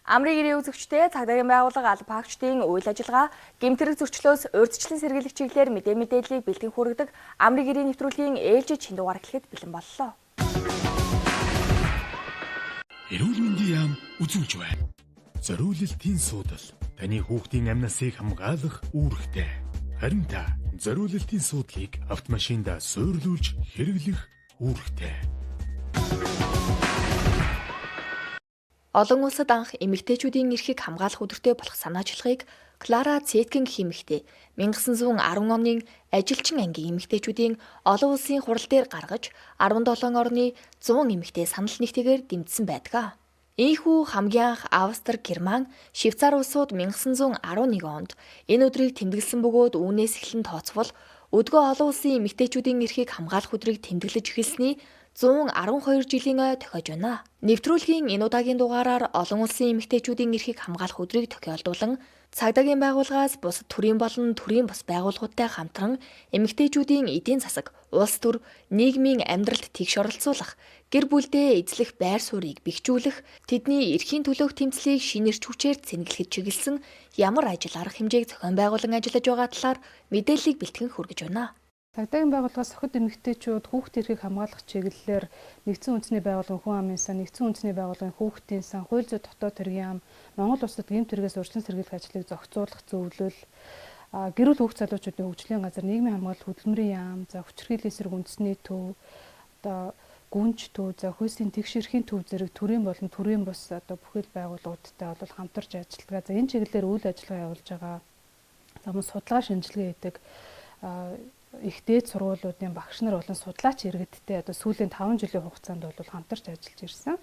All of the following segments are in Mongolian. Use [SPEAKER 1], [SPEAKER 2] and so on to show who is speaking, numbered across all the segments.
[SPEAKER 1] Амрын гэрээ үзэгчтэй цагдаагийн байгууллага алба хаагчдын үйл ажиллагаа гэмтрэг зөрчлөөс урьдчилан сэргийлэх чиглэлээр мэдээллийг бэлтгэн хүргэдэг Амрын гэрээ нэвтрүүлгийн ээлжид шинэ дугаар эхлэхэд бэлэн боллоо.
[SPEAKER 2] Эрүүл мэндийн яам үзүүлж байна. Зориулалтын суудал таны хүүхдийн амнасыг хамгаалах үүрэгтэй. Харин та зориулалтын суудлыг автомашинда суйрлуулж хэрэглэх үүрэгтэй.
[SPEAKER 1] Олон улсад анх эмэгтэйчүүдийн эрхийг хамгаалах өдөртэй болох санаачлагыг Клара Цеткин гэх эмэгтэй 1910 оны ажилчин ангийн эмэгтэйчүүдийн олон улсын хурал дээр гаргаж 17 орны 100 эмэгтэй санал нэгтэйгээр дэмжсэн байдаг. Ийхүү хамгийн анх Австри, Герман, Швейцар улсууд 1911 онд энэ өдрийг тэмдэглэсэн бөгөөд үүнээс эхлэн тооцвол өдгөө олон улсын эмэгтэйчүүдийн эрхийг хамгаалах өдрийг тэмдэглэж эхэлсний 112 жилийн ой тохиож байна. Нэвтрүүлгийн энэ удаагийн дугаараар олон улсын эмэгтэйчүүдийн эрхийг хамгаалах өдрийг тохиолдуулан цагдаагийн байгууллагаас бусад төрийн болон төрийн бус байгууллагуудтай хамтран эмэгтэйчүүдийн эдийн засаг, улс төр, нийгмийн амьдралд тэгш оролцуулах, гэр бүлдээ эзлэх байр суурийг бэхжүүлэх, тэдний эрхийн төлөөх тэмцлийг шинэрч хүчээр цэнгэлэхэд чиглэсэн ямар ажил арга хэмжээг зохион байгуулан ажиллаж байгаа талаар мэдээллийг бэлтгэн хүргэж байна.
[SPEAKER 3] Цагдаагийн байгууллагаас охид эмэгтэйчүүд хүүхд эрхийг хамгаалах чиглэлээр нэгдсэн үндэсний байгууллагын хүн амын сан, нэгдсэн үндэсний байгууллагын хүүхдийн сан, хууль зүйн дотоод хэргийн ам, Монгол улсад гэмт хэрэгээс урьдчилан сэргийлэх ажлыг зохицуулах зөвлөл, гэр бүл хүүхд залуучуудын хөгжлийн газар, нийгмийн хамгаалалт хөдөлмөрийн яам, за хүчирхийллийн эсрэг үндэсний төв, одоо гүнж төв, за хүйсийн тэгш эрхийн төв зэрэг төрийн болон төрийн бус одоо бүхэл байгууллагуудтай бол хамтарч ажилладаг. За энэ чиглэлээр үйл ажиллагаа явуулж байгаа. За мөн судалгаа шинжилгээ хийдэг их дээд сургуулиудын багш нар болон судлаач иргэдтэй одоо сүүлийн 5 жилийн хугацаанд бол хамтарч ажиллаж ирсэн.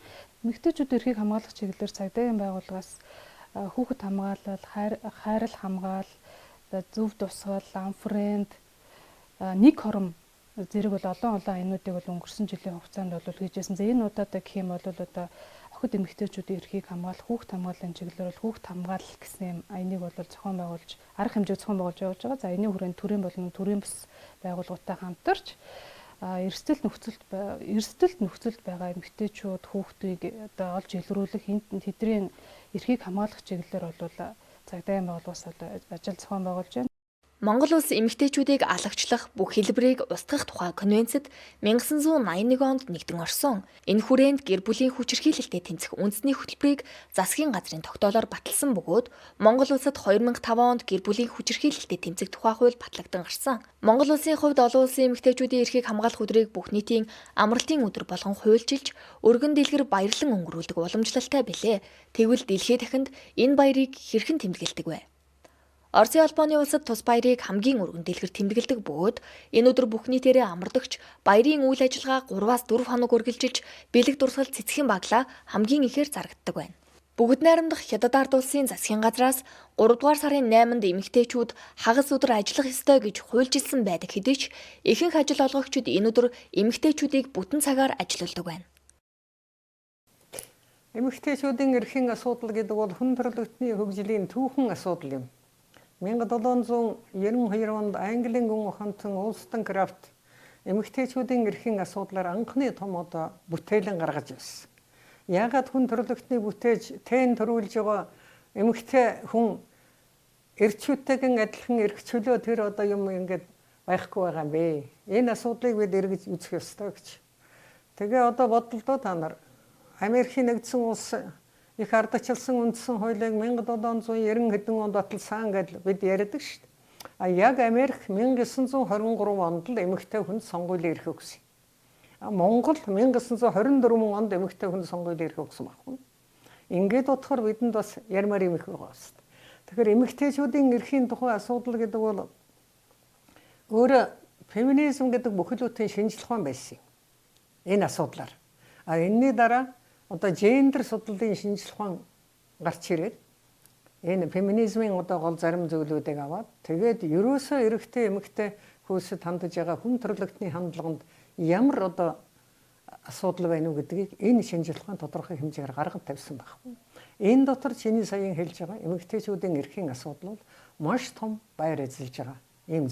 [SPEAKER 3] Эмэгтэйчүүдийн эрхийг хамгаалах чиглэлээр цагдаагийн байгууллагаас хүүхэд хамгаалал, хайрал хамгаал, зөв тусгал, амфренд, нэг хором зэрэг бол олон аянуудыг бол өнгөрсөн жилийн хугацаанд бол хийжсэн. За энэ удаадаг гэх юм бол одоо охид эмэгтэйчүүдийн эрхийг хамгаалах, хүүхэд хамгааллын чиглэлээр бол хүүхэд хамгаалал гэсэн аяныг бол зохион байгуулж, арга хэмжээ зохион байгуулж явуулж байгаа. За энэний хүрээнд төрийн болон төрийн бус байгууллагатай хамтарч эрсдэлт нөхцөлд байгаа эмэгтэйчүүд хүүхдийг одоо олж илрүүлэх тэдний эрхийг хамгаалах чиглэлээр бол цагдаагийн байгууллагаас ажил зохион байгуулж байна.
[SPEAKER 1] Монгол улс эмэгтэйчүүдийг алагчлах бүх хэлбэрийг устгах тухай конвенцэд 1981 онд нэгдэн орсон. Энэ хүрээнд гэр бүлийн хүчирхийлэлтэд тэмцэх үндэсний хөтөлбөрийг засгийн газрын тогтоолоор баталсан бөгөөд Монгол улсад 2005 онд гэр бүлийн хүчирхийлэлтэд тэмцэх тухай хууль батлагдсан гарсан. Монгол улсын хувьд олон улсын эмэгтэйчүүдийн эрхийг хамгаалах өдрийг бүх нийтийн амралтын өдөр болгон хуульчилж, өргөн дэлгэр баярлан өнгөрүүлдэг уламжлалтай билээ. Тэгвэл дэлхийд дахинд энэ баярыг хэрхэн тэмдэглэдэг вэ? Оросын албаны улсад тус баярыг хамгийн өргөн дэлгэр тэмдэглэдэг бөгөөд энэ өдөр бүх нийтээрээ амарлагч баярын үйл ажиллагаа 3-аас 4 хоног үргэлжилж бэлэг дурсгал цэцгийн баглаа хамгийн ихээр зарагддаг байна. Бүгд найрамдах Хятад ард улсын засгийн газраас 3 дугаар сарын 8-нд эмэгтэйчүүд хагас өдөр ажиллах ёстой гэж хуульчилсан байдаг хэдий ч ихэнх ажил олгогчид энэ өдөр эмэгтэйчүүдийг бүтэн цагаар ажилуулдаг байна.
[SPEAKER 4] Эмэгтэйчүүдийн эрхийн асуудал гэдэг бол хүн төрөлхтний хөгжлийн түүхэн асуудал юм. 1792 онд Английн гүн ухаантан Wollstonecraft эмэгтэйчүүдийн эрхийн асуудлаар анхны том одоо бүтээлэн гаргаж ирсэн. Яагаад хүн төрөлхтний бүтээж тэн төрүүлж байгаа эмэгтэй хүн эрчүүдтэйгэн адилхан эрх чөлөө тэр одоо юм ингээд байхгүй байгаа юм бэ? Энэ асуудлыг бид эргэж үзэх ёстой гэж. Тэгээ одоо бодлоо та нар Америкийн нэгдсэн улс их ардчилсан үндсэн хуулийг 1790 хэдэн онд баталсан гэж бид яриадаг шүү дээ. Яг Америк 1923 онд л эмэгтэй хүнд сонгуулийн эрх өгсөн. Монгол 1924 онд эмэгтэй хүнд сонгуулийн эрх өгсөн байна. Ингээд бодохоор бидэнд бас ярмаар юм их байгаа шүү дээ. Тэгэхээр эмэгтэйчүүдийн эрхийн тухай асуудал гэдэг бол өөрөө феминизм гэдэг бүхэлдээ шинжлэх ухаан байсан юм. Энэ асуудлаар. Энэний дараа одоо гендер судлалын шинжлэх ухаан гарч ирээд энэ феминизмын одоо гол зарим зүйлүүдийг аваад тэгээд ерөөсөө эрэгтэй эмэгтэй хөөсөд хандж байгаа хүн төрөлхтний хандлаганд ямар одоо асуудал байна уу гэдгийг энэ шинжлэх ухаан тодорхой хэмжээгээр гаргаж тавьсан байна. Энэ дотор чиний саяхан хэлж байгаа эмэгтэйчүүдийн эрхийн асуудал бол маш том баяр эзэлж байгаа ийм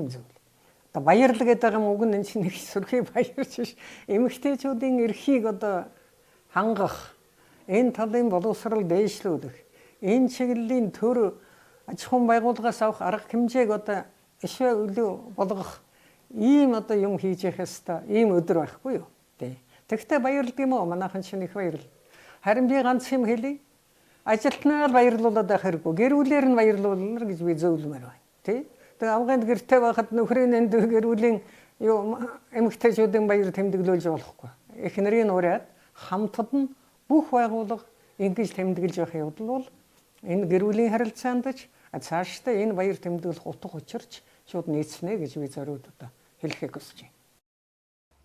[SPEAKER 4] зүйл. Одоо баярлал гэдэг юм үг нь энэ чинь нэг сүрхий баярч биш. Эмэгтэйчүүдийн эрхийг одоо хангах, энэ талын боловсрол дээшлүүлэх, энэ чиглэлийн төр аж ахуйн байгууллагаас авах арга хэмжээг одоо ишвэ үлээ болгох ийм одоо юм хийж явах ёстой ийм өдөр байхгүй юу? Тий. Тэгвэл баярлалаа юм уу? Манайхан чинь их баярлал. Харин би ганц юм хэлье. Ажилтнаар баярлуулаад байх хэрэггүй. Гэр бүлээр нь баярлуулна гэж би зөвлөмөр байна. Тий. Тэгээ авганд гэртээ байхад нөхрийн энд гэр бүлийн юу эмэгтэйчүүдийн баяр тэмдэглүүлж болохгүй. Эхнэрийн ураад хамтад нь бүх байгууллага ингэж тэмдэглэж явах явдал бол энэ гэр бүлийн харилцаанд ч цаашдаа энэ баяр тэмдэглэх утга учирч шууд нийцнэ гэж би зориуд одоо хэлэхийг хүсэж байна.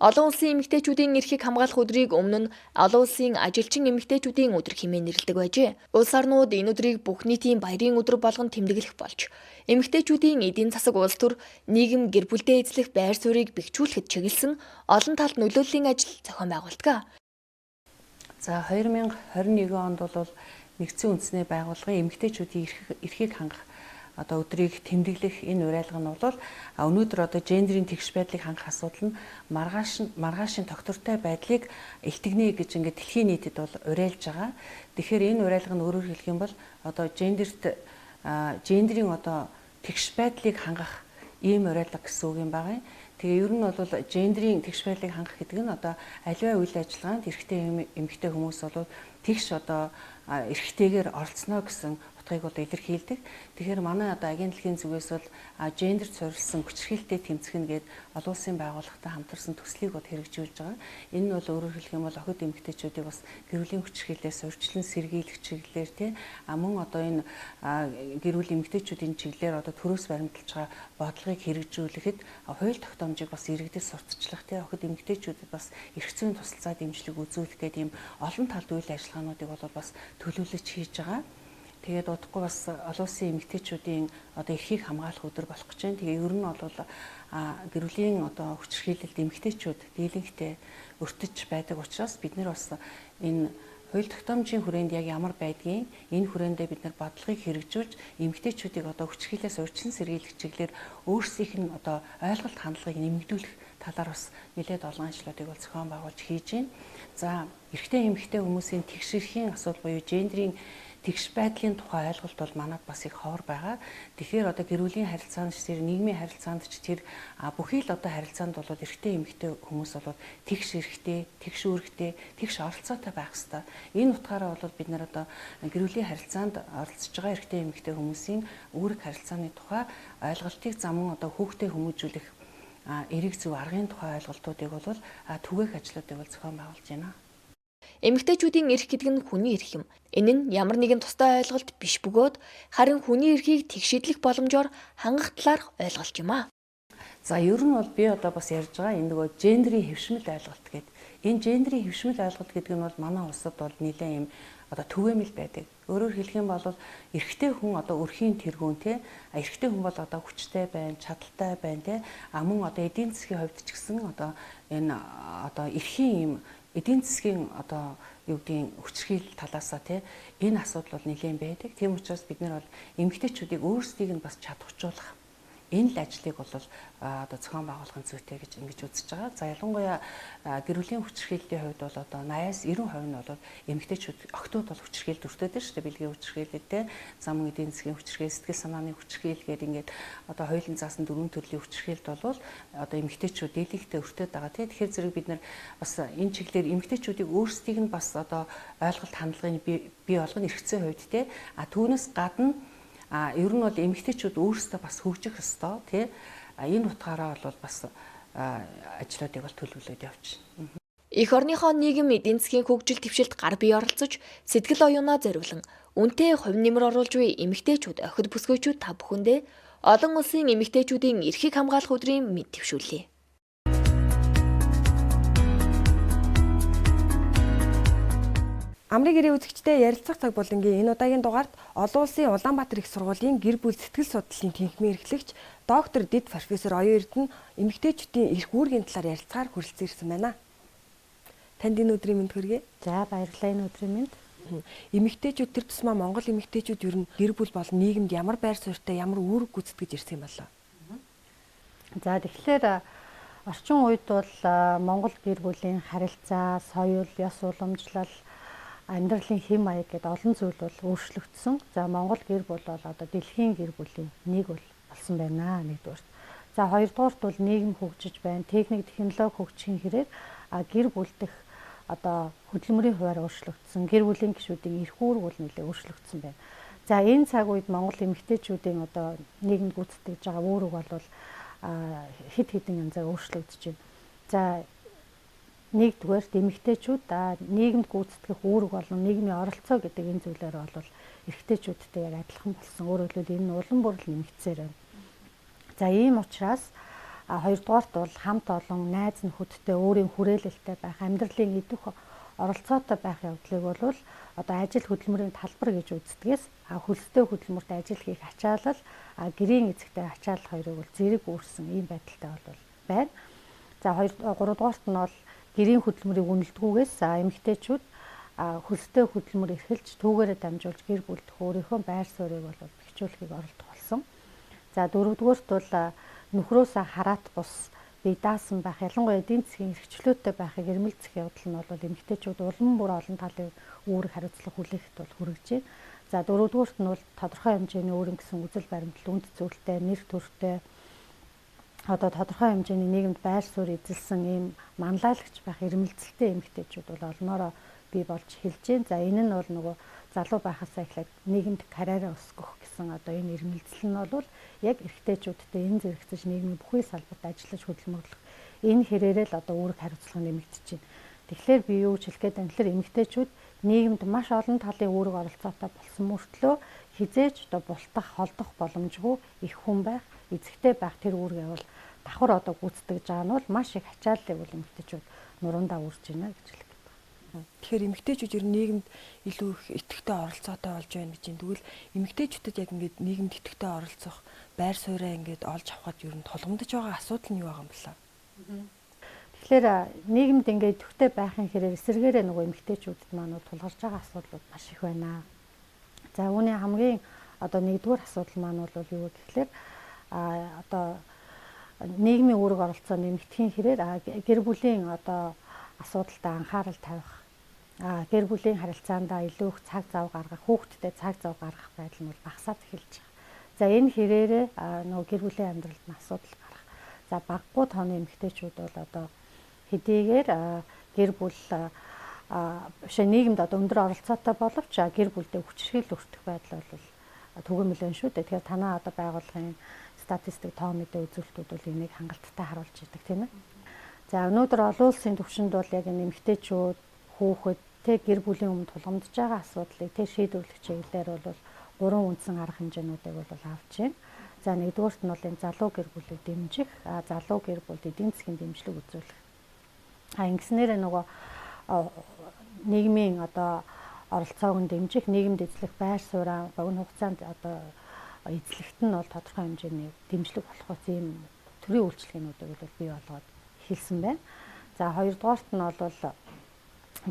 [SPEAKER 1] Олон улсын эмэгтэйчүүдийн эрхийг хамгаалах өдрийг өмнө нь олон улсын ажилчин эмэгтэйчүүдийн өдөр хэмээн нэрлэдэг байжээ. Улс орнууд энэ өдрийг бүх нийтийн баярын өдөр болгон тэмдэглэх болж, эмэгтэйчүүдийн эдийн засаг улс төр нийгэм гэр бүлдээ эзлэх байр суурийг бэхжүүлэхэд чиглэсэн олон талт нөлөөллийн ажил зохион байгуулдаг.
[SPEAKER 5] За 2021 онд бол нэгдсэн үндэсний байгууллагын эмэгтэйчүүдийн эрхийг хангах одоо өдрийг тэмдэглэх энэ уриалга нь бол өнөөдөр одоо гендерийн тэгш байдлыг хангах асуудал нь маргаашийн тогтвортой байдлыг илтгэнэ гэж ингээд дэлхийн нийтэд бол уриалж байгаа. Тэгэхээр энэ уриалга нь өөрөөр хэлэх юм бол одоо гендерийн одоо тэгш байдлыг хангах ийм уриалга гэсэн үг юм байна. Тэгээ ер нь бол гендерийн тэгш байдлыг хангах гэдэг нь одоо аливаа үйл ажиллагаанд эрэгтэй эмэгтэй хүмүүс бол тэгш одоо эрэгтэйгээр оролцоно гэсэн утгыг бол илэрхийлдэг. Тэгэхээр манай одоо агийн дэлхийн зүгээс бол гендерт суурилсан хүчирхийлэлтэй тэмцэх нэгэд олон улсын байгууллагатай хамтарсан төслийг бол хэрэгжүүлж байгаа. Энэ нь бол өөрөөр хэлэх юм бол охид эмэгтэйчүүдийг бас гэр бүлийн хүчирхийлэлээс урьдчилан сэргийлэх чиглэлээр мөн одоо энэ гэр бүлийн эмэгтэйчүүдийн чиглэлээр одоо төрөөс баримталж байгаа бодлогыг хэрэгжүүлэхэд хууль тогтоомжийг бас иргэдэд сурталчлах охид эмэгтэйчүүдэд бас эрх зүйн тусалцаа дэмжлэг үзүүлэх гэдэг ийм олон талт үйл ажиллагаануудыг бол бас төлөвлөж хийж байгаа. Тэгээд удахгүй бас олон улсын эмэгтэйчүүдийн одоо эрхийг хамгаалах өдөр болох гэж байна. Тэгээ ер нь бол гэр бүлийн одоо хүчирхийлэлд эмэгтэйчүүд дийлэнхтэй өртөж байдаг учраас бид нар бас энэ хууль тогтоомжийн хүрээнд яг ямар байдгийг энэ хүрээндээ бид нар бодлогыг хэрэгжүүлж эмэгтэйчүүдийг одоо хүчирхийлэлээс урьдчилан сэргийлэх чиглэлээр өөрсдийнх нь одоо ойлголт хандлагыг нэмэгдүүлэх талаар бас нэлээд олон ажлуудыг бол зохион байгуулж хийж байна. За эрэгтэй эмэгтэй хүмүүсийн тэгш эрхийн асуудал буюу гендерийн тэгш байдлын тухай ойлголт бол манад бас их ховор байгаа. Тэгэхээр одоо гэр бүлийн харилцаанд ч тэр нийгмийн харилцаанд ч тэр бүхий л одоо харилцаанд бол эрэгтэй эмэгтэй хүмүүс бол тэгш эрэгтэй, тэгш үүрэгтэй, тэгш оролцоотой байх ёстой. Энэ утгаараа бол бид нар одоо гэр бүлийн харилцаанд оролцож байгаа эрэгтэй эмэгтэй хүмүүсийн үүрэг харилцааны тухай ойлголтыг замун одоо хүүхдэд хүмүүжүүлэх эрэг зөв аргын тухай ойлголтуудыг бол түгээх ажлуудыг бол зохион байгуулж байна.
[SPEAKER 1] Эмэгтэйчүүдийн эрх гэдэг нь хүний эрх юм. Энэ нь ямар нэгэн тусдаа ойлголт биш бөгөөд харин хүний эрхийг тэгшидлэх боломжоор хангах талаарх ойлголт юм а.
[SPEAKER 5] За ер нь бол би одоо бас ярьж байгаа энэ нөгөө гендерийн хэвшмэл ойлголт гэдэг. Энэ гендерийн хэвшмэл ойлголт гэдэг нь бол манай улсад бол нэлээд юм одоо түгээмэл байдаг. Өөрөөр хэлэх юм бол эрэгтэй хүн одоо өрхийн тэргүүн эрэгтэй хүн бол одоо хүчтэй байна, чадaltaй байна мөн одоо эдийн засгийн хувьд ч гэсэн одоо энэ одоо эрхийн юм эдийн засгийн одоо юу гэдгийг хүчирхийлэл талаасаа энэ асуудал бол нэлээд байдаг. Тийм учраас бид нар бол эмэгтэйчүүдийг өөрсдийг нь бас чадваржуулах энэ л ажлыг бол одоо зохион байгуулахын зүйтэй гэж ингэж үзэж байгаа. За ялангуяа гэр бүлийн хүчирхийллийн хувьд бол одоо 80-90% нь бол эмэгтэйчүүд охтууд бол хүчирхийлэлд өртөөд шүү дээ. Бэлгийн хүчирхийлэлтэй зам эдийн засгийн хүчирхийлэл, сэтгэл санааны хүчирхийлэл гэдэг ингээд одоо хоёулын заасан 4 төрлийн хүчирхийлэлд бол одоо эмэгтэйчүүд дийлэнхтэй өртөөд байгаа. Тэгэхээр зэрэг бид нар бас энэ чиглэлээр эмэгтэйчүүдийг өөрсдийг нь бас одоо ойлголт хандлагын бий болгоно эрхцээ хувьд түүнээс гадна ер нь бол эмэгтэйчүүд өөрсдөө бас хөгжих ёстой энэ утгаараа бол бас ажлуудыг бол төлөвлөд явчихна.
[SPEAKER 1] Эх орныхоо нийгэм эдийн засгийн хөгжил твшилт гар бие оролцож сэтгэл оюунаа зориулан үнэтэй хувь нэмэр оруулж буй эмэгтэйчүүд охид бүсгүйчүүд та бүхэндээ олон улсын эмэгтэйчүүдийн эрхийг хамгаалах өдрийн мэд твшүүлье.
[SPEAKER 6] Амрыг ирээ үзэгчдээ ярилцах цаг болонгийн энэ удаагийн дугаард олон улсын Улаанбаатар их сургуулийн гэр бүл сэтгэл судлалын тэнхимийн эрхлэгч доктор Дэд профессор Оюун Эрдэнэ эмэгтэйчүүдийн эрх үүргийн талаар ярилцахаар хүрэлцэн ирсэн байна. Танд энэ өдрийн мэнд хүргэе.
[SPEAKER 7] За баярлалаа энэ өдрийн мэнд.
[SPEAKER 6] Эмэгтэйчүүд тэр тусмаа Монгол эмэгтэйчүүд ер нь гэр бүл болон нийгэмд ямар байр суурьтай ямар үүрэг гүйцэтгэж ирсэн юм болоо.
[SPEAKER 7] За тэгэхээр орчин үед бол Монгол гэр бүлийн харилцаа, соёл, ёс уламжлал амьдралын хэм маяг гэдэг олон зүйл бол өөрчлөгдсөн. За Монгол гэр бүл бол одоо дэлхийн гэр бүлийн нэг болсон байна нэгдүгээр. За хоёрдугаарт бол нийгэм хөгжиж байна. Техник технологи хөгжихийн хэрэг гэр бүл дэх одоо хөдөлмөрийн хуваар өөрчлөгдсөн. Гэр бүлийн гишүүдийн эрх үүрэг бол нэлээд өөрчлөгдсөн байна. За энэ цаг үед Монгол эмэгтэйчүүдийн одоо нийгэмд гүйцэтгэж байгаа үүрэг бол хэд хэдэн янзаар өөрчлөгдөж байна. За нэгдүгээр эмэгтэйчүүд нийгэмд гүйцэтгэх үүрэг болон нийгмийн оролцоо гэдэг энэ зүйлээр бол эрэгтэйчүүдтэй яг адилхан болсон. Өөрөөр хэлбэл энэ нь улам бүр л нэмэгдсээр байна. За ийм учраас хоёрдугаарт бол хамт олон найз нөхөдтэй өөрийн хүрээлэлтэй байх, амьдралын идэх оролцоотой байх явдлыг бол одоо ажил хөдөлмөрийн талбар гэж үздэгээс хөлстэй хөдөлмөрт ажил хийх ачаалал, гэрийн эзэгтэй ачаалал хоёрыг бол зэрэг үүрсэн ийм байдалтай бол байна. За гуравдугаарт нь бол гэрийн хөдөлмөрийг үнэлдэггүйгээс эмэгтэйчүүд хөлстэй хөдөлмөр эрхэлж түүгээрээ дамжуулж гэр бүлдэх өөрийнхөө байр суурийг бол бэхжүүлэхийг оролдох болсон. За дөрөвдүгээрт бол нөхрөөс хараат бус бие даасан байх, ялангуяа эдийн засгийн эрхчлөөтэй байхыг эрмэлзэх явдал нь бол эмэгтэйчүүд улам бүр олон талын үүрэг хариуцлага хүлээхэд бол хүрэж байна. За дөрөвдүгээрт нь бол тодорхой хэмжээний өөрийн гэсэн үзэл баримтлал, үнд зүйлтэй, нэр төртэй одоо тодорхой хэмжээний нийгэмд байр суурь эзэлсэн ийм манлайлагч байх эрмэлзэлтэй эмэгтэйчүүд бол олноороо бий болж эхэлж байна. За энэ нь бол нөгөө залуу байхасаа эхлээд нийгэмд карьераа өсгөх гэсэн одоо энэ эрмэлзэл нь бол яг эрэгтэйчүүдтэй энэ зэрэгцэж нийгмийн бүхий салбарт ажиллаж хөдөлмөрлөх энэ хэрээрээ л одоо үүрэг хариуцлага нэмэгдэж байна. Тэгэхээр би юу гэж хэлэх гээд байна? Тэгэхээр эмэгтэйчүүд нийгэмд маш олон талын үүрэг оролцоотой болсон мөртлөө хизээж одоо бултах, холдох боломжгүй их хүн байх, эзэгтэй байх тэр үүргээ бол давхар одоо гүйцэтгэж байгаа нь бол маш их ачааллыг бол эмэгтэйчүүд нуруундаа үрж байна гэж хэлэх.
[SPEAKER 6] Тэгэхээр эмэгтэйчүүд ер нь нийгэмд илүү их идэвхтэй оролцоотой болж байна гэж юм. Тэгвэл эмэгтэйчүүдэд яг ингээд нийгэмд идэвхтэй оролцох байр сууриа ингээд олж авахад ер нь тулгамдж байгаа асуудал нь юу байгаа юм бэлээ?
[SPEAKER 7] Тэгэхээр нийгэмд ингээд идэвхтэй байхын хэрээр эсэргээрээ нөгөө эмэгтэйчүүдэд маань тулгарч байгаа асуудлууд маш их байна. За үүний хамгийн одоо нэгдүгээр асуудал маань бол юу гэхээр одоо нийгмийн үүрэг оролцоо нэмэгдэхийн хэрээр гэр бүлийн одоо асуудалтай анхаарал тавих, гэр бүлийн харилцаандаа илүү их цаг зав гаргах, хүүхдтэй цаг зав гаргах байдал нь бол багасаад эхэлж байгаа. За энэ хэрээрээ нөгөө гэр бүлийн амьдралд нь асуудал гарах. За баггүй тооны эмэгтэйчүүд бол одоо хэдийгээр гэр бүл нийгэмд одоо өндөр оролцоотой боловч гэр бүлдээ хүчирхийлэл өртөх байдал бол түгээмэл шүү дээ. Тэгэхээр танаа одоо байгууллагын статистик тоо мэдээ үзүүлэлтүүд бол энийг хангалттай харуулж идэг тийм ээ. За өнөөдөр олон улсын түвшинд бол яг эмэгтэйчүүд, хүүхэд гэр бүлийн өмнө тулгамдж байгаа асуудлыг шийдвэрлэх чиглэлээр бол 3 үндсэн арга хэмжээнүүдийг бол авч байна. За нэгдүгээрт нь бол энэ залуу гэр бүлийг дэмжих, залуу гэр бүлд эдийн засгийн дэмжлэг үзүүлэх. Ингэснээр нөгөө нийгмийн одоо оролцоог нь дэмжих, нийгэмд эзлэх байр сууриа богино хугацаанд одоо эзлэхт нь бол тодорхой хэмжээний дэмжлэг болох ийм төрлийн үйлчилгээнүүдийг бол бий болгоод хэлсэн байна. За хоёрдугаарт нь бол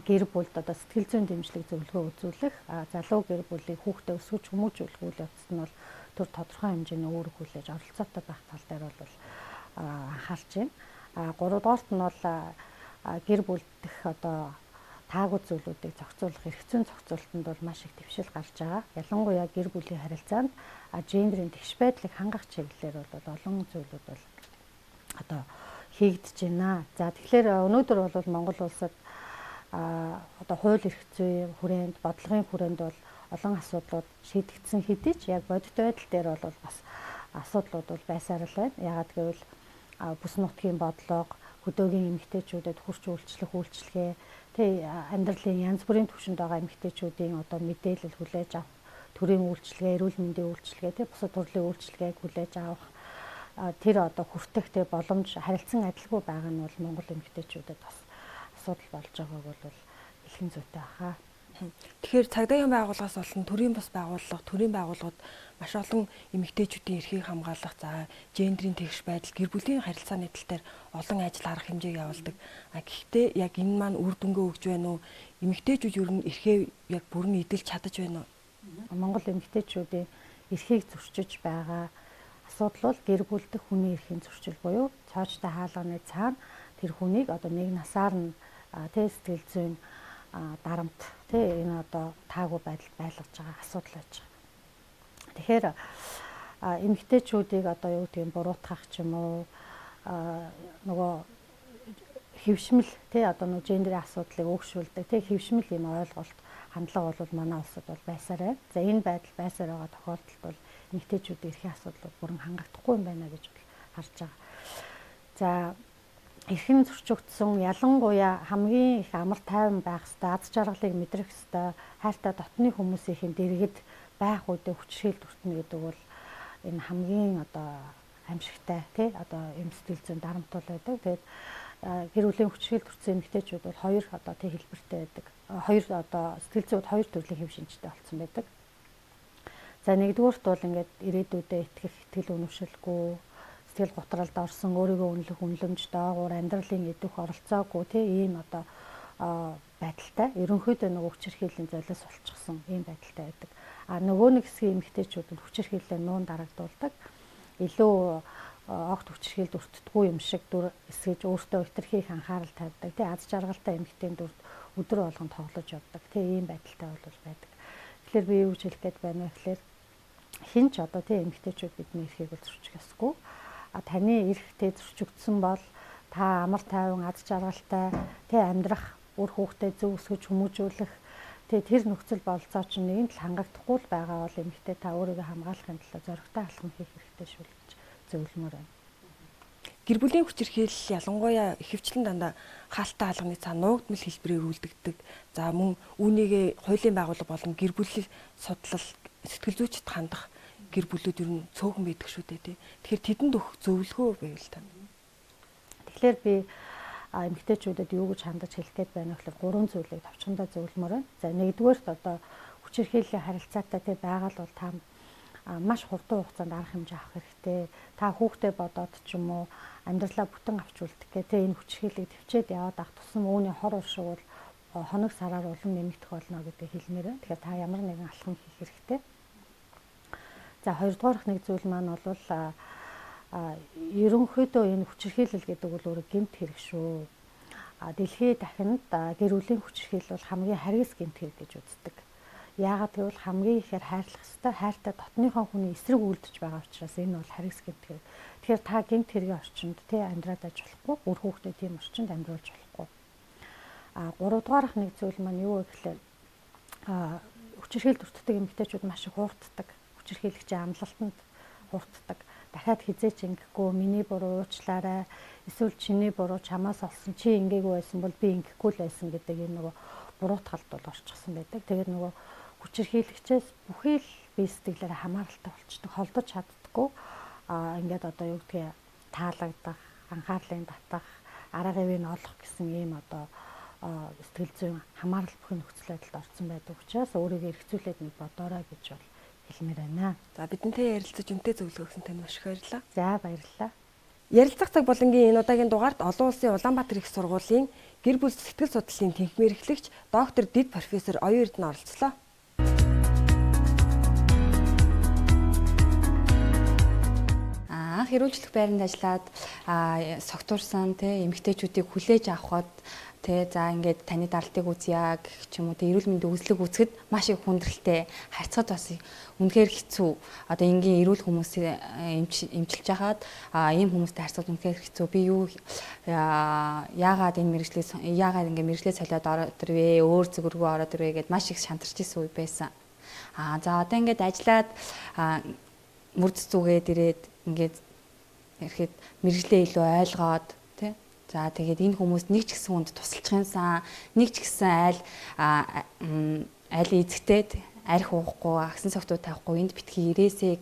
[SPEAKER 7] гэр бүлд одоо сэтгэл зүйн дэмжлэг зөвлөгөө үзүүлэх, залуу гэр бүлийг хүүхдээ өсгөж хүмүүжүүлэх үйл явцад нь бол төр тодорхой хэмжээний үүрэг хүлээж оролцоотой байх тал дээр бол анхаарч байна. Гуравдугаарт нь бол гэр бүл дэх одоо таагүй зүйлүүдийг зохицуулах, эрх зүйн зохицуулалтанд бол маш их дэвшил гарч байгаа. Ялангуяа гэр бүлийн харилцаанд гендерийн тэгш байдлыг хангах чиглэлээр бол олон зүйлүүд бол одоо хийгдэж байна. За тэгэхээр өнөөдөр бол Монгол улсад одоо хууль эрх зүйн хүрээнд, бодлогын хүрээнд бол олон асуудлууд шийдэгдсэн хэдий ч яг бодит байдал дээр бол бас асуудлууд бол байсаар л байна. Яагаад гэвэл бүс нутгийн бодлого, хөдөөгийн эмэгтэйчүүдэд хурц үйлчлэгээ, амьдралын янз бүрийн түвшинд байгаа эмэгтэйчүүдийн одоо мэдээлэл хүлээж авах, төрийн үйлчлэгээ, эрүүл мэндийн үйлчлэгээ, бусад төрлийн үйлчлэгээг хүлээж авах тэр одоо хүртэх боломж харилцан адилгүй байгаа нь бол Монгол эмэгтэйчүүдэд бас асуудал болж байгааг бол хэлхэн зүйтэй баха.
[SPEAKER 6] Тэгэхээр цагдаагийн байгууллагаас болон төрийн бас байгууллагууд маш олон эмэгтэйчүүдийн эрхийг хамгаалах, гендерийн тэгш байдал, гэр бүлийн харилцааны тал дээр олон ажил арга хэмжээг явуулдаг. Гэхдээ яг энэ маань үр дүнгээ өгж байна уу? Эмэгтэйчүүд ер нь эрхээ яг бүрэн эдэлж чадаж байна уу?
[SPEAKER 7] Монгол эмэгтэйчүүдийн эрхийг зөрчиж байгаа асуудал бол гэр бүлдэх хүний эрхийн зөрчил буюу цоочтой хаалганы цаана тэр хүнийг одоо нэг насаар нь сэтгэл зүйн дарамт тий энэ одоо таагүй байдал байлгаж байгаа асуудал байж байгаа. Тэгэхээр эмэгтэйчүүдийг одоо юу гэдэг нь буруутгах ч юм уу нөгөө хэвшмэл тий одоо нөгөө гендерийн асуудлыг өгшүүлдэг тий хэвшмэл юм ойлголт хандлага бол манай улсад бол байсаар байна. За энэ байдал байсаар байгаа тохиолдолд бол эмэгтэйчүүдийн эрхийн асуудлууд бүрэн хангагдахгүй юм байна гэж харж байгаа. За эрхэм зөрчигдсөн ялангуяа хамгийн их амар тайван байх ёстой, аз жаргалыг мэдрэх ёстой, хайртай дотны хүмүүсийн дэргэд байх үедээ хүчрхийлэл бүртнэ гэдэг бол энэ хамгийн одоо аимшигтай тий одоо юм сэтгэл зүйн дарамтуул байдаг. Тэгээд гэр бүлийн хүчрхийлэл төрсэн эмэгтэйчүүд бол хоёр одоо тий хэлбэртэй байдаг. Хоёр одоо сэтгэл зүйд хоёр төрлийн хэв шинжтэй болсон байдаг. За нэгдүгüүрт бол ингээд ирээдүйдээ итгэх, итгэл үнэмшилгүй, сэтгэл готролд орсон, өөрийгөө үнэлэх үнэлэмж доогуур амьдралын идэх оролцоогүй тий ийм одоо байдалтай. Ерөнхийдөө нөгөө хүчирхийллийн золиос болчихсон ийм байдалтай байдаг. А нөгөө нэг хэсгийн эмэгтэйчүүд нь хүчирхийллээ нуун дарагдуулдаг. Илүү огт хүчирхийлд өртдөггүй юм шиг дүр эсгэж өөртөө хэтэрхийх анхаарал тавьдаг. Тий аз жаргалтай эмэгтэйн дүрд өдөр болгон тоглож явдаг. Тий ийм байдалтай бол байдаг. Тэгэхээр би юу гэж хэлэх гээд байна вэ гэхээр хинч одоо тий эмэгтэйчүүд бидний эрхийг бол зөрчих ёсгүй. Таны эрхтэй зөрчигдсөн бол та амар тайван аз жаргалтай тий амьдрах, үр хүүхдээ зөв өсгөж хүмүүжүүлэх тэр нөхцөл болцоо чинь нэгэн тал хангагдахгүй л байгаа бол эмэгтэй та өөрийгөө хамгаалахын тулд зоригтой алхам хийх хэрэгтэй шүү гэж зөвлөмөр байна.
[SPEAKER 6] Гэр бүлийн хүчирхийлэл ялангуяа ихэвчлэн дандаа хаалттай алганы цаа нуугдмал хэлбэрээр үлдэгдэг. За мөн үүнийгээ хуулийн байгууллага болон гэр бүлийн судлал сэтгэл зүйчд хандах гэр бүлүүд ер нь цөөхөн байдаг шүү дээ. Тэгэхээр тэдэнд өгөх зөвлөгөө байвал та.
[SPEAKER 7] Тэгэхээр би эмэгтэйчүүдэд юу гэж хандаж хэлэх гээд байна вэ гэхээр гурван зүйлийг товчхондоо зөвлөмөр байна. За нэгдүгээрт одоо хүчирхийллийн харилцаатай тий байгаль бол та маш хурдан хугацаанд арга хэмжээ авах хэрэгтэй. Та хүүхдээ бодоод ч юм уу амьдралаа бүтэн авч үлдэхгээ тий энэ хүчирхийллийг төвчээд яваад ах тусам үүний хор уршиг бол хоног сараар улам нэмэгдэх болно гэдэг хэлмээр байна. Тэгэхээр та ямар нэгэн алхам хийх хэрэгтэй. За хоёрдугаарх нэг зүйл маань бол ерөнхийдөө энэ хүчирхийлэл гэдэг бол өөрөө гэмт хэрэг шүү. Дэлхийн дахинд гэр бүлийн хүчирхийлэл бол хамгийн харгас гэмт хэрэг гэж үздэг. Яагаад гэвэл хамгийн ихээр хайрлах ёстой, хайртай дотныхоо хүний эсрэг үйлдэж байгаа учраас энэ бол харгас гэмт хэрэг. Тэгэхээр та гэмт хэргийн орчинд тий амьдраад аж болохгүй, үр хүүхдээ тийм орчинд амьдруулж болохгүй. Гуравдугаарх нэг зүйл маань юу вэ гэхээр хүчирхийлэлд өртдөг эмэгтэйчүүд маш их хуурддаг. Хүчирхийлэгчийн амлалтанд хуурддаг. Дахиад хизээч ингэхгүй, миний буруу уучлаарай. Эсвэл чиний буруу чамаас олсон, чи ингээгүү байсан бол би ингэхгүй л байсан гэдэг энэ нөгөө буруутгалд бол орчихсон байдаг. Тэгээд нөгөө хүчирхийлэгчээс бүхий л бие сэтгэлээрээ хамааралтай болчдөг, холдож чаддаггүй. Ингээд одоо юу гэдгийг таалагдах, анхаарлын татах, арга ивийг олох гэсэн ийм одоо сэтгэл зүйн хамаарал бүхий нөхцөл байдалд орсон байдаг учраас өөрийгөө эргцүүлээд нэг бодоорой гэж бол хэлмээр байна.
[SPEAKER 6] За бидэнтэй ярилцаж үнэтэй зөвлөгөө өгсөн танд маш их баярлалаа.
[SPEAKER 7] За баярлалаа.
[SPEAKER 6] Ярилцах цаг болонгийн энэ удаагийн дугаард олон улсын Улаанбаатар их сургуулийн гэр бүл сэтгэл судлалын тэнхимээр эрхлэгч доктор Дэд профессор Оюун Эрдэнэ оролцлоо.
[SPEAKER 8] Анх эрүүлжлэх байранд ажиллаад согтуурсан эмэгтэйчүүдийг хүлээж авахд за ингээд таны даралтыг үзье гэх ч юм уу эрүүл мэндийн үзлэг үзэхэд маш их хүндрэлтэй харьцаад бас үнэхээр хэцүү. Одоо энгийн эрүүл хүмүүсээ эмчилж хахад ийм хүмүүстэй харьцаад үнэхээр хэцүү. Би юу яагаад энэ мэрэгжлээ солиод ороод ирвэ, өөр зүг рүү ороод ирвэ гэд маш их шантарч исэн үе байсан. За одоо ингээд ажиллаад мөрд зүгээд ирээд ингээд ирэхэд мэрэгжлээ илүү ойлгоод за тэгээд энэ хүмүүс нэг ч гэсэн хүнд тусалчихсан, нэг ч гэсэн аль эзэгтэй арх уухгүй, агсан цогтуу тавихгүй энд битгий ирээсэй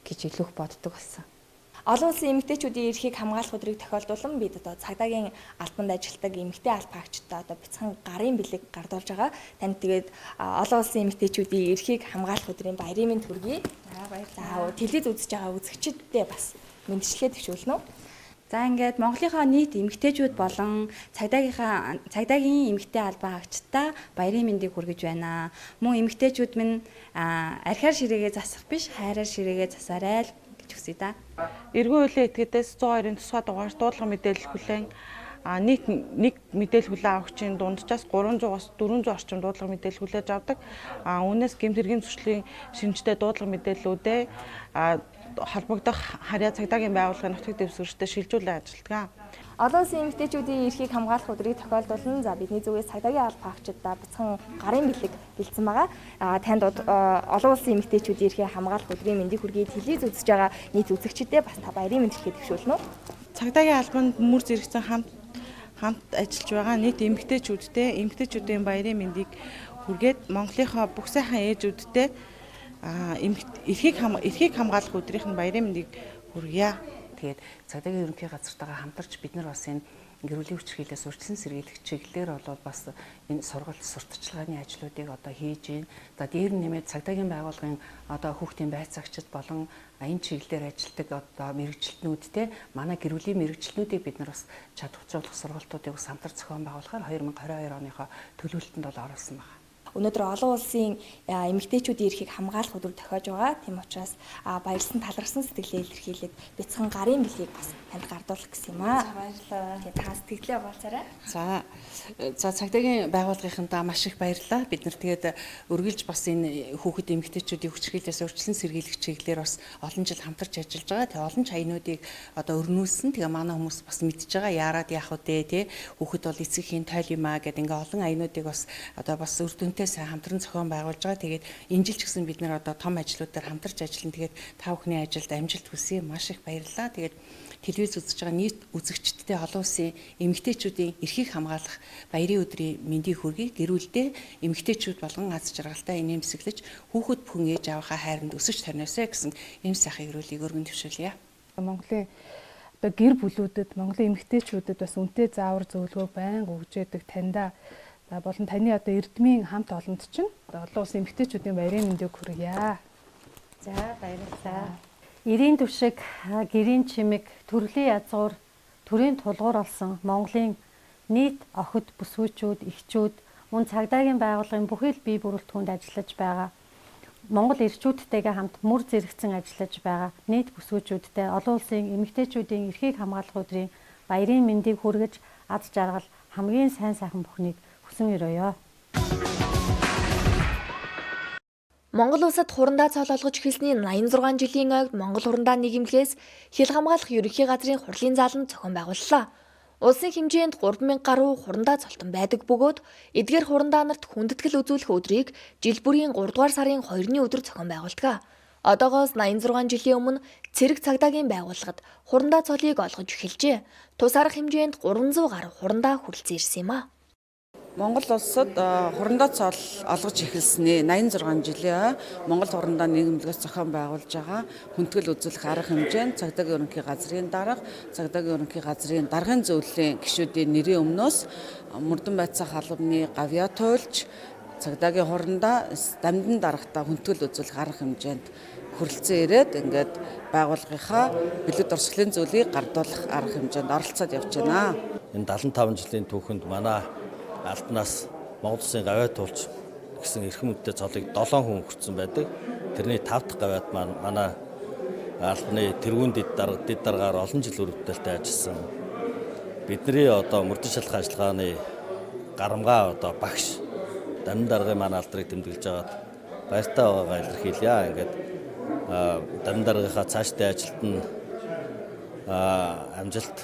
[SPEAKER 8] гэж илүүх боддог болсон.
[SPEAKER 1] Олон улсын эмэгтэйчүүдийн эрхийг хамгаалах өдрийг тохиолдуулан бид одоо цагдаагийн албанд ажилладаг эмэгтэй албаагчдаа одоо бяцхан гарын бэлэг гардуулж байгаа. Танд тэгээд олон улсын эмэгтэйчүүдийн эрхийг хамгаалах өдрийн баярын мэнд хүргэе. За баярлалаа. Телевиз үзэж байгаа үзэгчдэд бас мэндчлэгээ төвшүүлнэ үү?
[SPEAKER 8] За ингээд Монголынхаа нийт эмэгтэйчүүд болон цагдаагийн эмэгтэй албаагчдаа баярын мэндийг хүргэж байна. Мөн эмэгтэйчүүд минь архиар ширээгээ засах биш, хайраар ширээгээ засаарай л гэж хүсье да.
[SPEAKER 9] Эргэн үеийн этгээдээс 102-ын тусгай дугаар дуудлага мэдээлэл хүлээн
[SPEAKER 5] нийт нэг мэдээлэл хүлээн авахчийн дунджаас 300-аас 400 орчим дуудлага мэдээлэл хүлээж авдаг. Үүнээс гэмт хэргийн зөрчлийн шинжтэй дуудлага мэдээллүүдээ холбогдох харьяа цагдаагийн байгууллагын нутаг дэвсгэрчтэй шилжүүлэн ажилладаг.
[SPEAKER 1] Олон улсын эмэгтэйчүүдийн эрхийг хамгаалах өдрийг тохиолдуулан бидний зүгээс цагдаагийн алба хаагчдаа бяцхан гарын бэлэг бэлдсэн байгаа. Танд олон улсын эмэгтэйчүүдийн эрхийг хамгаалах өдрийн мэндийг хүргэе телевиз үзэж байгаа нийт үзэгчдэд бас та баярын мэнд хэлэхэд төвшүүлнэ үү?
[SPEAKER 5] Цагдаагийн албанд мөр зэрэгцэн хамт ажиллаж байгаа нийт эмэгтэйчүүдийн баярын мэндийг хүргээд Монголынхаа бүх сайхан ээжүүдтэй эрхийг хамгаалах өдрийн баярын мэндийг хүргье. Тэгээд цагдаагийн ерөнхий газартайгаа хамтарч бид нар бас энэ гэр бүлийн хүчирхийлээс урьдчилан сэргийлэх чиглэлээр бол бас энэ сургалт сурталчилгааны ажлуудыг одоо хийж байна. За дээр нь нэмээд цагдаагийн байгууллагын одоо хүүхдийн байцаагчид болон энэ чиглэлээр ажилладаг одоо мэрэгчлэтнүүдтэй манай гэр бүлийн мэрэгчлэтнүүдийг бид нар бас чадварцуулах сургалтуудыг бас хамтар зохион байгуулахаар 2022 оныхоо төлөвлөлтөнд бол оруулсан байна.
[SPEAKER 1] Өнөөдөр олон улсын эмэгтэйчүүдийн эрхийг хамгаалах өдөр тохиож байгаа. Тийм учраас баярлсан талархсан сэтгэлээ илэрхийлээд бяцхан гарын бэлгийг бас танд гардуулах гэсэн юм аа. Баярлалаа. Тэгээд та сэтгэлээ хуваалцаарай.
[SPEAKER 5] За цагдаагийн байгууллагынхандаа маш их баярлалаа. Бид нар тэгээд үргэлж бас энэ хүүхэд эмэгтэйчүүдийн хүчирхийлээс урьдчилан сэргийлэх чиглэлээр бас олон жил хамтарч ажиллаж байгаа. Тэгээд олон чаянуудыг одоо өрнүүлсэн. Тэгээ манай хүмүүс бас мэдж байгаа. Яарад яах вэ те хүүхэд бол эцгийн тойл юм аа гэдэг ингээ олон аянуудыг бас одоо бас үр дүнтэй сайн хамтран зохион байгуулж байгаа. Тэгээд энэ жил ч гэсэн бид нар одоо том ажлуудаар хамтарч ажиллана. Тэгээд та бүхний ажилд амжилт хүсье. Маш их баярлалаа. Тэгээд телевиз үзэж байгаа нийт үзэгчдтэй олон улсын эмэгтэйчүүдийн эрхийг хамгаалах баярын өдрийн мэндийг хүргэе. Гэр бүлдээ эмэгтэйчүүд болгон аз жаргалтай инээмсэглэж хүүхэд бүхэн ээж аваахаа хайранд өсөж тарниасаа гэсэн ийм сайхан эрүүлгийг өргөн төвшүүлье.
[SPEAKER 3] Монголын одоо гэр бүлүүдэд, Монголын эмэгтэйчүүдэд бас үнэтэй заавар зөвлөгөө байнга өгж яадаг таньда болон таны одоо эрдмийн хамт олонд чинь олон улсын эмэгтэйчүүдийн баярын мэндийг хүргье.
[SPEAKER 7] За баярлалаа. Эрийн түвшиг, гэрийн чимэг, төрлийн язгуур, төрийн тулгуур болсон Монголын нийт охид бүсгүйчүүд, эхчүүд, мөн цагдаагийн байгууллагын бүхий л бие бүрэлдэхүүнд ажиллаж байгаа. Монгол ирчүүдтэйгээ хамт мөр зэрэгцэн ажиллаж байгаа нийт бүсгүйчүүдтэй олон улсын эмэгтэйчүүдийн эрхийг хамгаалах өдрийн баярын мэндийг хүргэж аз жаргал хамгийн сайн сайхан бүхнийг хүсэн өрөөё.
[SPEAKER 1] Монгол улсад хурандаа цол олгож эхэлсний 86 жилийн ойд Монгол хурандаа нийгэмлэгээс хил хамгаалах ерөнхий газрын хурлын зааланд зохион байгууллаа. Улсын хэмжээнд 3000 гаруй хурандаа цолтон байдаг бөгөөд эдгээр хурандаа нарт хүндэтгэл үзүүлэх өдрийг жил бүрийн 3 дугаар сарын 2-ны өдөр зохион байгуулдаг. Одоогоос 86 жилийн өмнө цэрэг цагдаагийн байгууллагад хурандаа цолыг олгож эхэлжээ. Тус арга хэмжээнд 300 гаруй хурандаа хүрэлцэн ирсэн юм а.
[SPEAKER 5] Монгол улсад хурандаа цол олгож эхэлснээ 86 жилийн Монгол хурандаа нийгэмлэгээс зохион байгуулж байгаа хүндэтгэл үзүүлэх арга хэмжээнд цагдаагийн ерөнхий газрын дарга, цагдаагийн ерөнхий газрын даргын зөвлөлийн гишүүдийн нэрийн өмнөөс мөрдөн байцаах албаны гавьяа туйлж цагдаагийн хурандаа дамдын дарагтаа хүндэтгэл үзүүлэх арга хэмжээнд хүрэлцэн ирээд ингээд байгууллагынхаа билет орсголын зүйлийг гардуулах арга хэмжээнд оролцоод явж байна.
[SPEAKER 9] Энэ 75 жилийн түүхэнд манай албанаас Монгол Улсын гавьяа туулж гэсэн эрхэм үдтэй цолыг 7 хүн хүртсэн байдаг. Тэрний 5 дахь гавьяат маань манай албаны тэргүүн дэд даргаар олон жил үр бүтээлтэй ажилласан. Бидний одоо мөрдөн шалах ажиллагааны гарамгаа одоо багш дамин даргын манай алдрыг тэмдэглэж байгаад баяртай байгаагаа илэрхийлье. Ингээд дамин даргынхаа цаашдын ажилд нь амжилт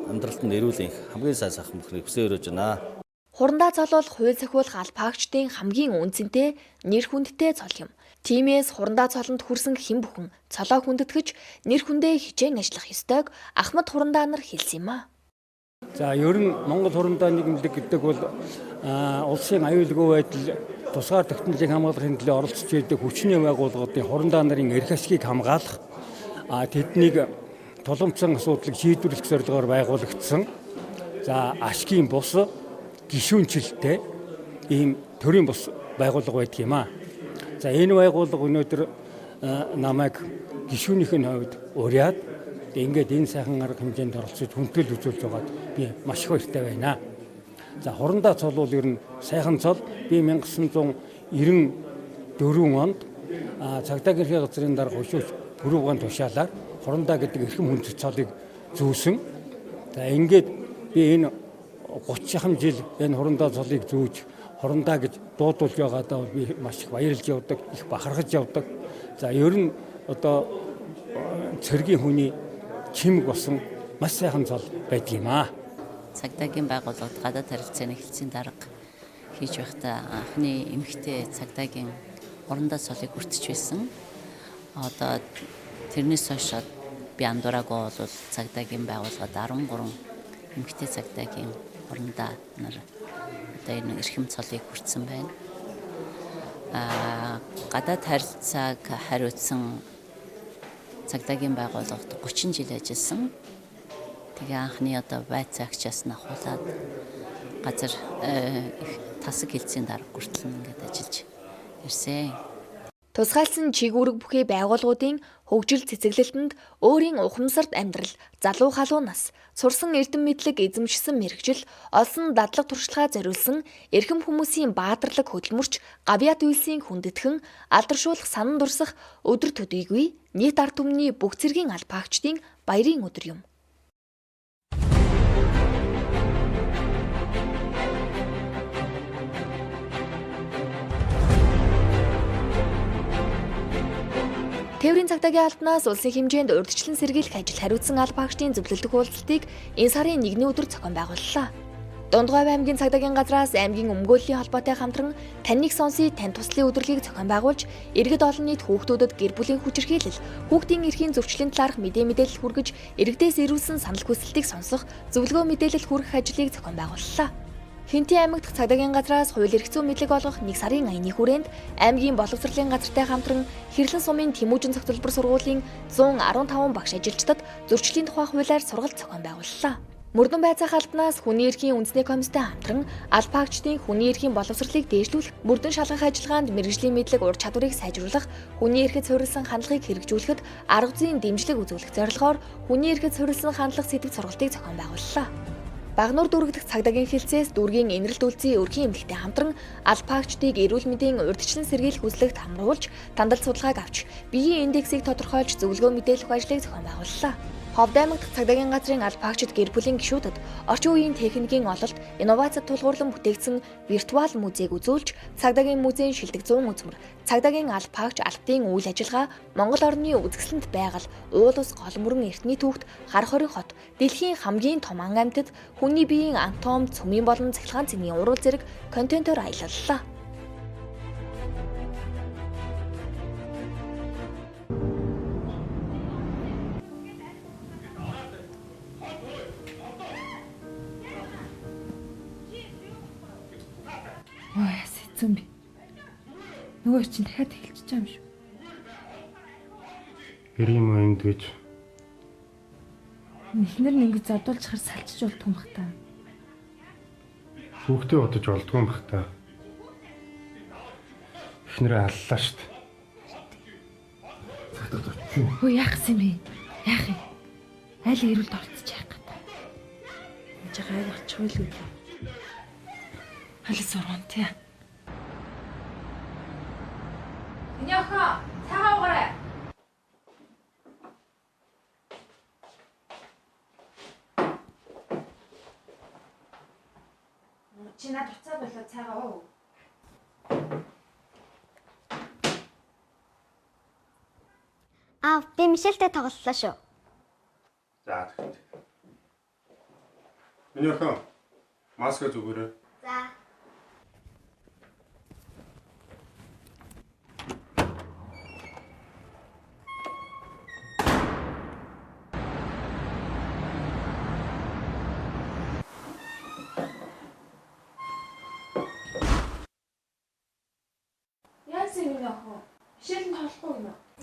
[SPEAKER 9] амьдралд нь эрүүл хамгийн сайн сайхан бүхнийг хүсэн өрөөж байна.
[SPEAKER 1] Хурандаа цол бол хууль зохиулах албаагчдын хамгийн үнцэнтэй нэр хүндтэй цол юм. Тиймээс хурандаа цолонд хүрсэн хэн бүхэн цолоо хүндэтгэж нэр хүндээ хичээн ажиллах ёстойг Ахмад хурандаа нар хэлсэн юм а.
[SPEAKER 10] За ер нь Монгол хурандаа нийгэмлэг гэдэг бол улсын аюулгүй байдал тусгаар тогтнолыг хамгаалахын төлөө оролцож байдаг хүчний байгууллагуудын хурандаа нарын эрх ашгийг хамгаалах тэднийг тулгымцсан асуудлыг шийдвэрлэх зорилгоор байгуулагдсан. За ашгийн бус гишүүнчлэлтэй ийм төрийн бус байгууллага байдаг юм а. За энэ байгууллага өнөөдөр намайг гишүүнийхэн хувьд уриад ингээд энэ сайхан арга хэмжээнд оролцож хүндэтгэл үзүүлж байгаад би маш их баяртай байна. За хурандаа цол бол ер нь сайхан цол. Би 1994 онд цагдаагийн ерхий газрын дарга хөшөөч бүрүүгэн тушаалаар хурандаа гэдэг эрхэм хүндэт цолыг зүүсэн. За ингээд би энэ 30 жил энэ хурандаа цолыг зүүж хурандаа гэж дуудуулж байгаадаа би маш их баярлж явдаг, их бахархаж явдаг. За ер нь одоо цэргийн хүний чимэг болсон маш сайхан цол байдаг юм аа.
[SPEAKER 11] Цагдаагийн байгууллагад гадаад харилцааны хэлтсийн дарга хийж байхдаа анхны эмэгтэй цагдаагийн хурандаа цолыг хүртэж байсан. Одоо тэрнээс хойш би андуураагүй бол цагдаагийн байгууллагад 13 эмэгтэй цагдаагийн хурандаа нар одоо энэ эрхэм цолыг хүртсэн байна. Гадаад харилцааг хариуцсан цагдаагийн байгууллагад 30 жил ажилласан. Тэгээ анхны одоо байц агчаас нь ахуулаад газар тасаг хэлтсийн дарга хүртэл ингээд ажиллаж ирсэн.
[SPEAKER 1] Тусгайлсан чиг үүрэг бүхий байгууллагуудын хөгжил цэцэглэлтэнд өөрийн ухамсарт амьдрал, залуу халуун нас, сурсан эрдэм мэдлэг эзэмшсэн мэрэгжил, олсон дадлаг туршлагаа зориулсан эрхэм хүмүүсийн баатарлаг хөдөлмөрч, гавьяат үйлсийн хүндэтгэн, алдаршуулах санан дурсах өдөр төдийгүй нийт ард түмний бүх цэргийн албаагчдын баярын өдөр юм. Тээврийн цагдаагийн албанаас улсын хэмжээнд урьдчилан сэргийлэх ажил хариуцсан албаагчдын зөвлөлдөх уулзалтыг энэ сарын 1-ний өдөр зохион байгууллаа. Дундгой аймгийн цагдаагийн газраас аймгийн өмгөөллийн холбоотой хамтран таньныг сонсъё тань туслын өдрөлийг зохион байгуулж, иргэд олон нийт хүүхдүүдэд гэр бүлийн хүчирхийлэл, хүүхдийн эрхийн зөрчлийн талаарх мэдээлэл хүргэж, иргэдээс ирүүлсэн санал хүсэлтийг сонсох, зөвлөгөө мэдээлэл хүргэх ажлыг зохион байгууллаа. Хинтээ аймаг дахь цагдаагийн газраас хууль эрх зүйн мэдлэг олгох 1 сарын 1-ны хүрээнд аймгийн боловсролын газартай хамтран Хэрлэн сумын Тэмүүжин цогцлбор сургуулийн 115 багш ажилчдад зөрчлийн тухай хуулиар сургалт зохион байгууллаа. Мөрдөн байцаах албанаас хүний эрхийн үндэсний комисстэй хамтран албаагчдын хүний эрхийн боловсролыг дээшлүүлэх, мөрдөн шалгах ажиллагаанд мэргэжлийн мэдлэг ур чадварыг сайжруулах, хүний эрхэд суурилсан хандлагыг хэрэгжүүлэхэд арга зүйн дэмжлэг үзүүлэх зорилгоор хүний эрхэд суурилсан хандлага сэдв сургалтыг зохион байгууллаа. Багнуур дүүргэх цагдаагийн хэлцээс дүүргийн энэрэлт үйлцийн өрхийн эмнэлэгтэй хамтран албаагчдыг эрүүл мэндийн урьдчилан сэргийлэх үзлэгт хамруулж, тандал судалгааг авч, биеийн индексийг тодорхойлж зөвлөгөө мэдээлэх ажлыг зохион байгууллаа. Ховд аймаг дахь цагдаагийн газрын албаагчид гэр бүлийн гишүүдэд орчин үеийн техникийн ололт, инновацид тулгуурлан бүтээгдсэн виртуал музейг үзүүлж, цагдаагийн музейн шилдэг 100 үзмэр, цагдаагийн албаагч албадын үйл ажиллагаа, Монгол орны үзэсгэлэнт байгаль, уул ус гол мөрөн эртний түүхт, хар хорин хот, дэлхийн хамгийн том ан амьтад, хүний биеийн анатом, цөмийн болон цахилгаан цэгийн урвал зэрэг контентоор аялаллаа.
[SPEAKER 12] Зомби. Нөгөө чинь дахиад эхэлчихэж байгаа юм шүү.
[SPEAKER 2] Хэрэм энд гэж.
[SPEAKER 12] Эхнэр нь ингэж задуулчихар салчиж болдгоо юм бах та.
[SPEAKER 2] Хүүхдээ удаж болдгоо юм бах та. Эхнэрээ аллаа шүү дээ. Цагтаа очив.
[SPEAKER 12] Хөө яах юм бэ? Яах юм? Айл ирүүлд орцож яах гээд. Энд жагаа явчих үйл үү? Алис урган тий.
[SPEAKER 1] Нёхо, цагаан угаарай. Чи над уцаа болоод цагаан уу?
[SPEAKER 13] Би Мишельтэй тоглолоо шүү.
[SPEAKER 2] За тэгвэл. Миний охин маска зүгээрээ.
[SPEAKER 13] За.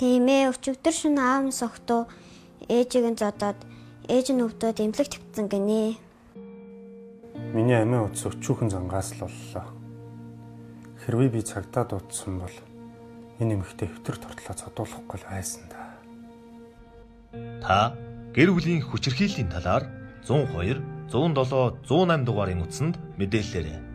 [SPEAKER 13] Тийм ээ, өчигдөр шөнө аав нь согтуу ээжийг нь зодоод ээж нь өвдөд эмнэлэг тавьсан гинэ.
[SPEAKER 2] Миний амиа утас өчүүхэн зангаас л боллоо. Хэрвээ би цагтаа дуудсан бол энэ эмэгтэй хөвтөр тортлоо цодуулахгүй л байсан да.
[SPEAKER 14] Та гэр бүлийн хүчирхийллийн талаар 102, 107, 108 дугаарын үтсэнд мэдээлэлээрэй.